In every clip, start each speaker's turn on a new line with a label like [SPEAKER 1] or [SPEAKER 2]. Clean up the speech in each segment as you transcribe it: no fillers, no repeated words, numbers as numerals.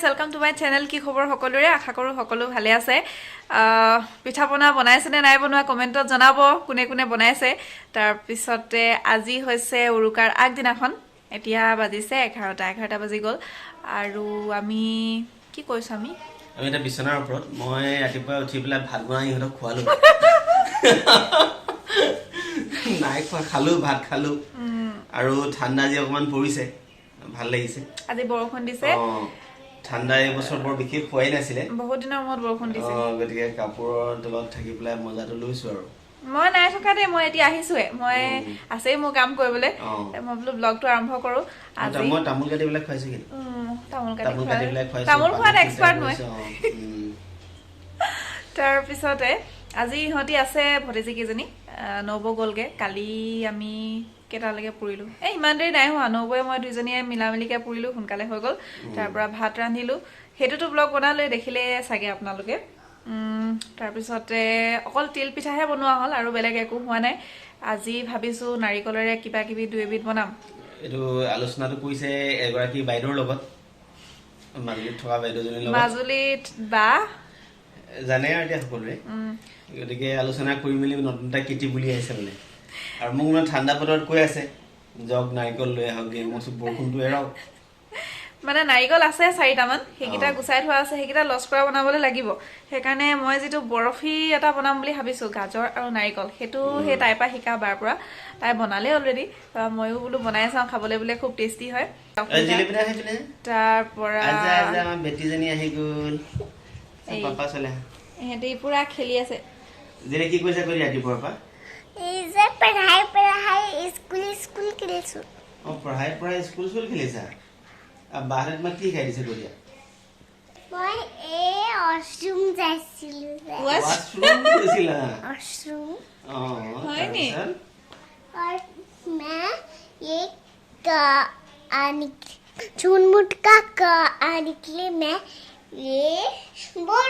[SPEAKER 1] Welcome to my channel কি খবৰ সকলোৰে আশা কৰো সকলো ভালে আছে পিঠা পনা বনাইছে নে নাই বনোৱা কমেন্টত জনাব কোনে কোনে বনাইছে তাৰ পিছতে আজি হৈছে উৰুকাৰ আগদিনাখন এতিয়া বাজিছে 11টা বাজি গল আৰু আমি কি কৈছো আমি
[SPEAKER 2] এটা বিছনাৰ ওপৰত মই ৰাতিপুৱা উঠি পেলাই ভাত বনাই ইহঁতক খোৱালো নাই খালো ভাত খালো আৰু ঠাণ্ডা যি অকমান পৰিছে ভাল লাগিছে
[SPEAKER 1] আজি বৰষুণ দিছে
[SPEAKER 2] ঠাণ্ডা এই বছৰ বৰ বিশেষ হোৱাই নাছিলে
[SPEAKER 1] বহুত দিনৰ মূৰত বৰষুণ দিছে
[SPEAKER 2] গতিকে কাপোৰৰ তলত থাকি পেলাই মজাটো লৈছো আৰু
[SPEAKER 1] মই নাই থকা দে মই এতিয়া আহিছোৱে মই আছেই মোৰ কাম কৰিবলৈ মই বোলো ব্লগটো আৰম্ভ কৰো আজি
[SPEAKER 2] মই তামোল কাটি পেলাই খুৱাইছো কি
[SPEAKER 1] তামোল কাটি
[SPEAKER 2] পেলাই খুৱাইছো
[SPEAKER 1] তামোল খোৱাত এক্সপাৰ্ট মই তাৰ পিছতে আজি ইহঁতি আছে ভতিজী কেইজনী নব গলগে কালি আমি কেটালৈকে পুৰিলো ইমান দেৰি নাই হোৱা নবয়ে মই দুইজনীয়ে মিলামিলিকে পুৰিলো সোনকালে হৈ গল তাৰ পৰা ভাত ৰান্ধিলো হেতুটো ব্লগ বনালে দেখিলে চাগে আপোনালোকে তাৰ পিছতে অকল তিল পিঠাহে বনোৱা হল আৰু বেলেগ একো হোৱা নাই আজি ভাবিছো নাৰিকলৰে কিবা কিবি দুই এবিধ বনাম
[SPEAKER 2] এটো আলোচনাটো কৰিছে এগৰাকী বাইদেউৰ লগত মাজুলীত থকা বাইদেউজনীৰ লগত
[SPEAKER 1] মাজুলীত বা
[SPEAKER 2] জানে আৰু এতিয়া সকলোৱে গতিকে আলোচনা কৰি মেলি নতুনটা কিটি বুলি আহিছে মানে আৰু মোক মানে ঠাণ্ডা বতৰত কৈ আছে জগ নাৰিকল লৈ আহক গে মই বৰষুণটো এৰাও
[SPEAKER 1] মানে নাৰিকল আছে 4টা মান হেকিটা গুছাই থোৱা আছে হেকিটা লস কৰা বনাবলৈ লাগিব সেইকাৰণে মই যেটো বৰফি এটা বনাম বুলি ভাবিছো গাজৰ আৰু নাৰিকল হেতু হে টাইপা হিকা বাৰ পৰা তাই বনালে অলৰেডি মইও বোলো বনাই চাও খাবলৈ বোলে খুব টেস্টি হয়
[SPEAKER 2] জিলেপি আহি পেলে
[SPEAKER 1] তাৰ পৰা
[SPEAKER 2] আজি আমাৰ বেটিজনী আহি গল পাপা চলে
[SPEAKER 1] হেতি পুৰা খেলি আছে
[SPEAKER 2] জিলে কি কৈছে কৰি ৰাতিপুৱাৰ পৰা
[SPEAKER 3] इसे पढ़ाई स्कूल खेलिছো
[SPEAKER 2] पढ़ाई स्कूल खेलिছা अब बाहर में की खाइ दिसे गरिया
[SPEAKER 3] মই ওয়াশরুম যাইছিলো
[SPEAKER 2] ওয়াশরুম গৈছিলা
[SPEAKER 3] ওয়াশরুম
[SPEAKER 1] হয় নি
[SPEAKER 3] और मैं ये का आने चुनमुट का आने के लिए मैं ये बोर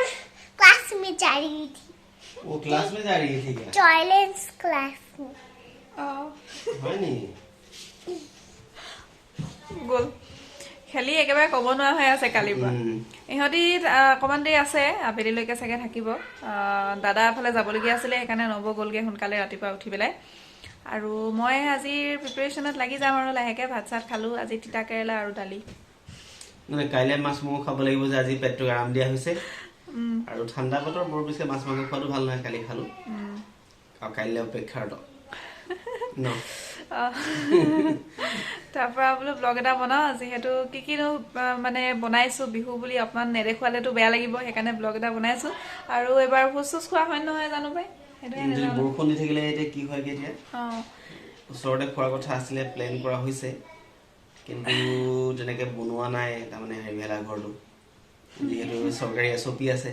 [SPEAKER 3] क्लास में जा रही थी
[SPEAKER 2] वो क्लास में जा रही थी क्या
[SPEAKER 3] टॉयलेट क्लास में
[SPEAKER 2] হয় নি
[SPEAKER 1] গল খেলি একেবাৰে কব নোৱাৰা হৈ আছে কালিৰ পৰা ইহঁতি অকমান দেৰি আছে আবেলিলৈকে চাগে থাকিব দাদা এফালে যাবলগীয়া আছিলে সেইকাৰণে নব গলগে সোনকালে ৰাতিপুৱা উঠি পেলাই আৰু মই আজিৰ প্ৰিপাৰেচনত লাগি যাম আৰু লাহেকে ভাত চাত খালো আজি তিতা কেৰেলা আৰু দালি
[SPEAKER 2] মানে কাইলে মাছ মাংস খাব লাগিব যে আজি পেটটো আৰাম দিয়া হৈছে আৰু ঠাণ্ডা বতৰ বৰ বেছি মাছ মাংস খোৱাটো ভাল নহয় কালি খালো আৰু কাইলে অপেক্ষাৰ দ ন
[SPEAKER 1] তাৰ পৰা বোলো ব্লগ এটা বনাও যিহেতু কিনো মানে বনাইছো বিহু বুলি অকমান নেদেখুৱালেতো বেয়া লাগিব সেইকাৰণে ব্লগ এটা বনাইছো আৰু এবাৰ ফুচুচ খোৱা হয় নহয় জানো পাই
[SPEAKER 2] যদি বৰষুণ দি থাকিলে এতিয়া কি হয় এতিয়া ওচৰতে খোৱাৰ কথা আছিলে প্লেন কৰা হৈছে কিন্তু তেনেকে বনোৱা নাই তাৰমানে হেভেলা ঘৰটো যিহেতু চৰকাৰী এছপি আছে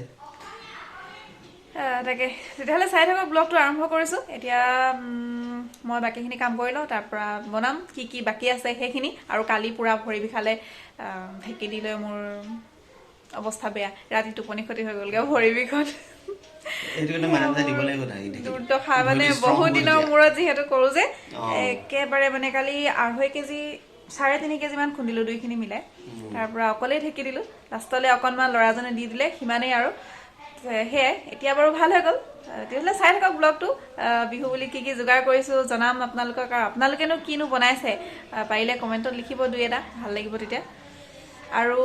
[SPEAKER 1] তাকে তেতিয়াহ'লে চাই থাকক ব্লগটো আৰম্ভ কৰিছো এতিয়া মই বাকিখিনি কাম কৰি লওঁ তাৰ পৰা বনাম কি বাকি আছে সেইখিনি আৰু কালি পুৰা ভৰি বিখালে ঢেকি দিলে মোৰ অৱস্থা বেয়া ৰাতি টোপনি ক্ষতি হৈ গ'লগে ভৰি বিষত
[SPEAKER 2] এইটো কিন্তু মানৱতা দিব লাগিব নাই
[SPEAKER 1] দুৰ্দ খা মানে বহুত দিনৰ মূৰত যিহেতু কৰো যে একেবাৰে মানে কালি 2.5 কেজি 3.5 কেজি মান খুন্দিলো দুইখিনি মিলাই তাৰ পৰা অকলে ঢেকি দিলো লাষ্টলে অকনমান লৰাজনে দি দিলে হিমানেই আৰু হে এতিয়া বাৰু ভাল হৈ গল তেতিয়াহ'লে চাই থাকক ব্লগটো বিহু বুলি কি যোগাৰ কৰিছো জনাম আপোনালোকক আৰু আপোনালোকেনো কিনো বনাইছে পাৰিলে কমেন্টত লিখিব দুই এটা ভাল লাগিব তেতিয়া আৰু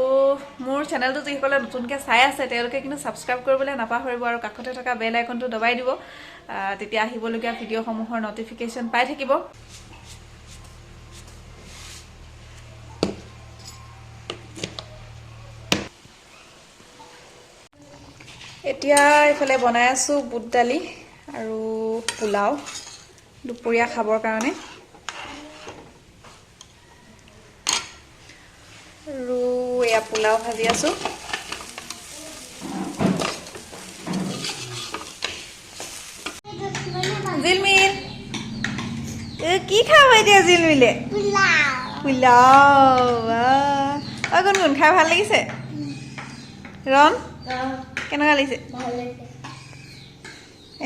[SPEAKER 1] মোৰ চেনেলটো যিসকলে নতুনকৈ চাই আছে তেওঁলোকে কিন্তু সাবস্ক্ৰাইব কৰিবলৈ নাপাহৰিব আৰু কাষতে থকা বেল আইকনটো দবাই দিব তেতিয়া আহিবলগীয়া ভিডিঅ'সমূহৰ নটিফিকেশ্যন পাই থাকিব এতিয়া ইফালে বনাই আছো বুট দালি আৰু পোলাও দুপৰীয়া খাবৰ কাৰণে আৰু এয়া পোলাও ভাজি আছো জিলমিল কি খাব এতিয়া জিলমিলে পোলাও গুণগুণ খাই ভাল লাগিছে ৰন কেনেকুৱা লাগিছে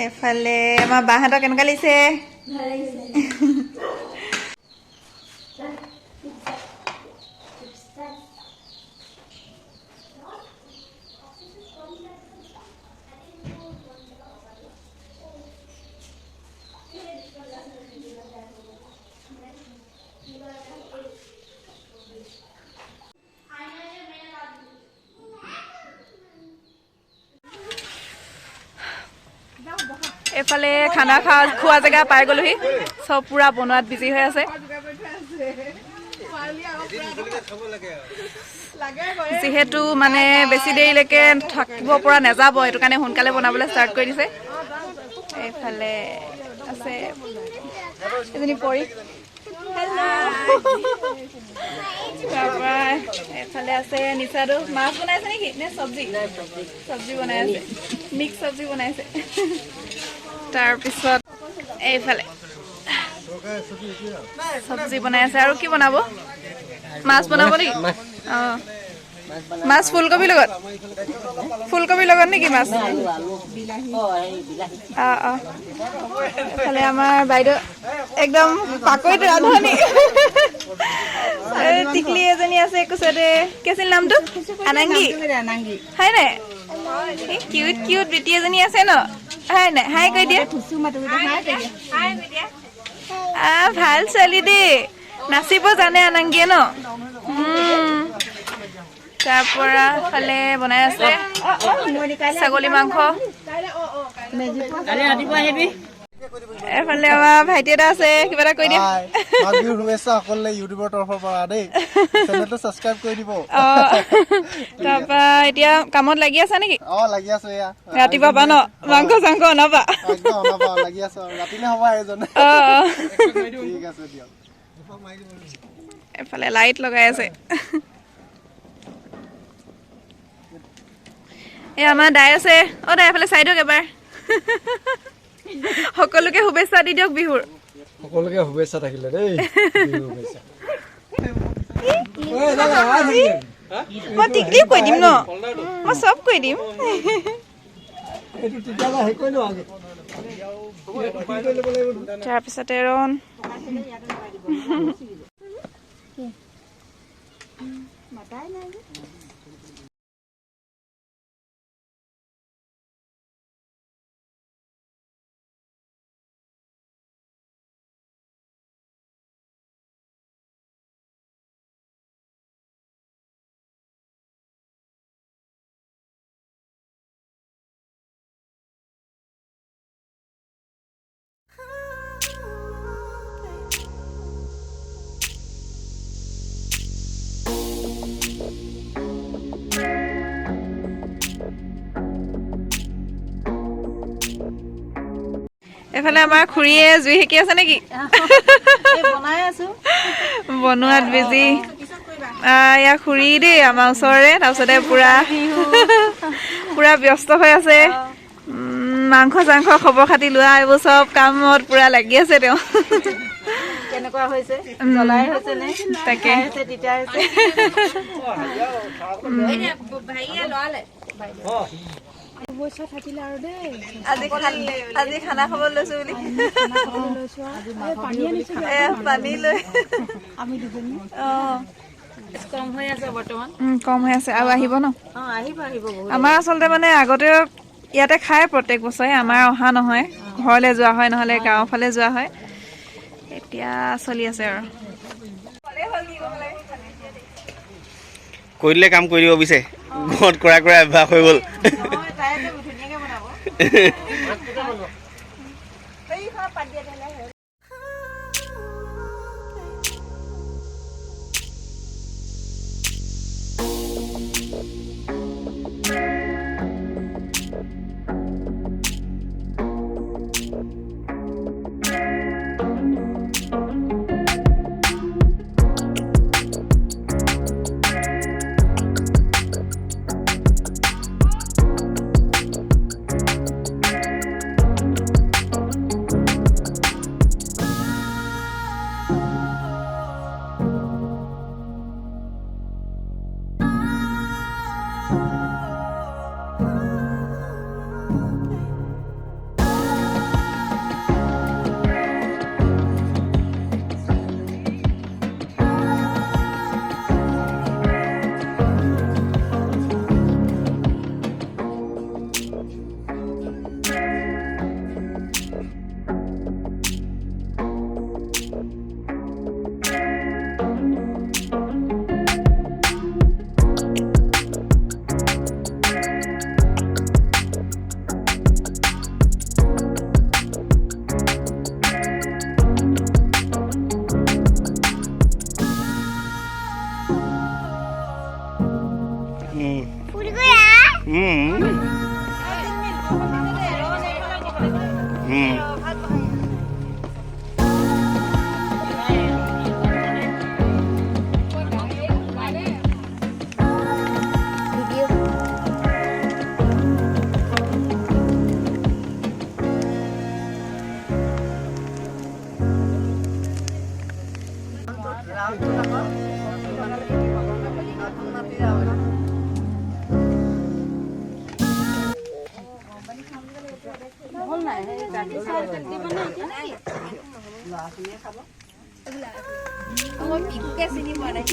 [SPEAKER 1] এফালে আমাৰ বাহঁতৰ কেনেকুৱা লাগিছে এফালে খানা খোৱা জেগা পাই গ'লোহি চব পুৰা বনোৱাত বিজি হৈ আছে যিহেতু মানে বেছি দেৰিলৈকে থাকিব পৰা নাযাব এইটো কাৰণে সোনকালে বনাবলৈ ষ্টাৰ্ট কৰি দিছে এইফালে আছে এজনী পৰি তাৰপৰা এইফালে আছে নিচাদু মাছ বনাইছে নেকি নে চব্জি চব্জি বনাই আছে মিক্স চব্জি বনাইছে তাৰপিছত এইফালে চব্জি বনাই আছে আৰু কি বনাব মাছ বনাব নেকি অঁ মাছ ফুলকবিৰ লগত নেকি মাছ অঁ অঁ এইফালে আমাৰ বাইদেউ একদম পাকৈত ৰান্ধনি টিকলি এজনী আছে কোচতে কি আছিল নামটো আনাংগী হয় নাই কিউট কিউট বেটি এজনী আছে ন হয় নাই হাই কৈ দিয়া ভাল ছোৱালী দেই নাচিব জানে আনাংগীয়ে ন তাৰপৰা ফালে বনাই আছে ছাগলী মাংস এফালে আমাৰ ভাইটি এটা আছে কিবা এটা কৈ দিয়া
[SPEAKER 4] সকলে ইউটিউবৰ তৰফৰ পৰা দেই চেনেলটো সাবস্ক্ৰাইব কৰি দিব
[SPEAKER 1] তাৰপৰা এতিয়া কামত লাগি আছা নেকি
[SPEAKER 4] লাগি আছো এয়া
[SPEAKER 1] ৰাতিপুৱা পা ন মাংস চাংস অনাবা
[SPEAKER 4] লাগি আছো ৰাতিলে হ'ব এজন ঠিক আছে দিয়ক
[SPEAKER 1] এফালে লাইট লগাই আছে এই আমাৰ দাই আছে দাই এফালে চাই দিয়ক এবাৰ সকলোকে শুভেচ্ছা দি দিয়ক বিহুৰ
[SPEAKER 4] সকলোকে শুভেচ্ছা থাকিলে দেই
[SPEAKER 1] মই টিকলি কৈ দিম ন মই চব কৈ দিম তাৰপিছতে ৰন এফালে আমাৰ খুৰীয়ে জুই সেকি আছে নেকি বনোৱাত বিজি ইয়াৰ খুৰী দেই আমাৰ ওচৰৰে তাৰপিছতে পুৰা ব্যস্ত হৈ আছে মাংস চাংস খবৰ খাতি লোৱা এইবোৰ চব কামত পুৰা লাগি আছে তেওঁ
[SPEAKER 5] কেনেকুৱা হৈছে জ্বলাই হৈছে নে
[SPEAKER 1] তাকে
[SPEAKER 5] হৈছে তিতা হৈছে ভাইয়ে লৰালে
[SPEAKER 1] আজি খানা খাব লৈছো বুলি পানী লৈ
[SPEAKER 5] কম হৈ আছে বৰ্তমান
[SPEAKER 1] কম হৈ আছে আৰু আহিব ন
[SPEAKER 5] আহিব
[SPEAKER 1] আমাৰ আচলতে মানে আগতে ইয়াতে খাই প্ৰত্যেক বছৰে আমাৰ অহা নহয় ঘৰলৈ যোৱা হয় নহ'লে গাঁৱৰ ফালে যোৱা হয় এতিয়া চলি আছে আৰু
[SPEAKER 2] কৰি দিলে কাম কৰি দিব বিচাৰে ঘৰত কৰা অভ্যাস হৈ গ'ল
[SPEAKER 1] মই পিককে চিনি পোৱা নাই।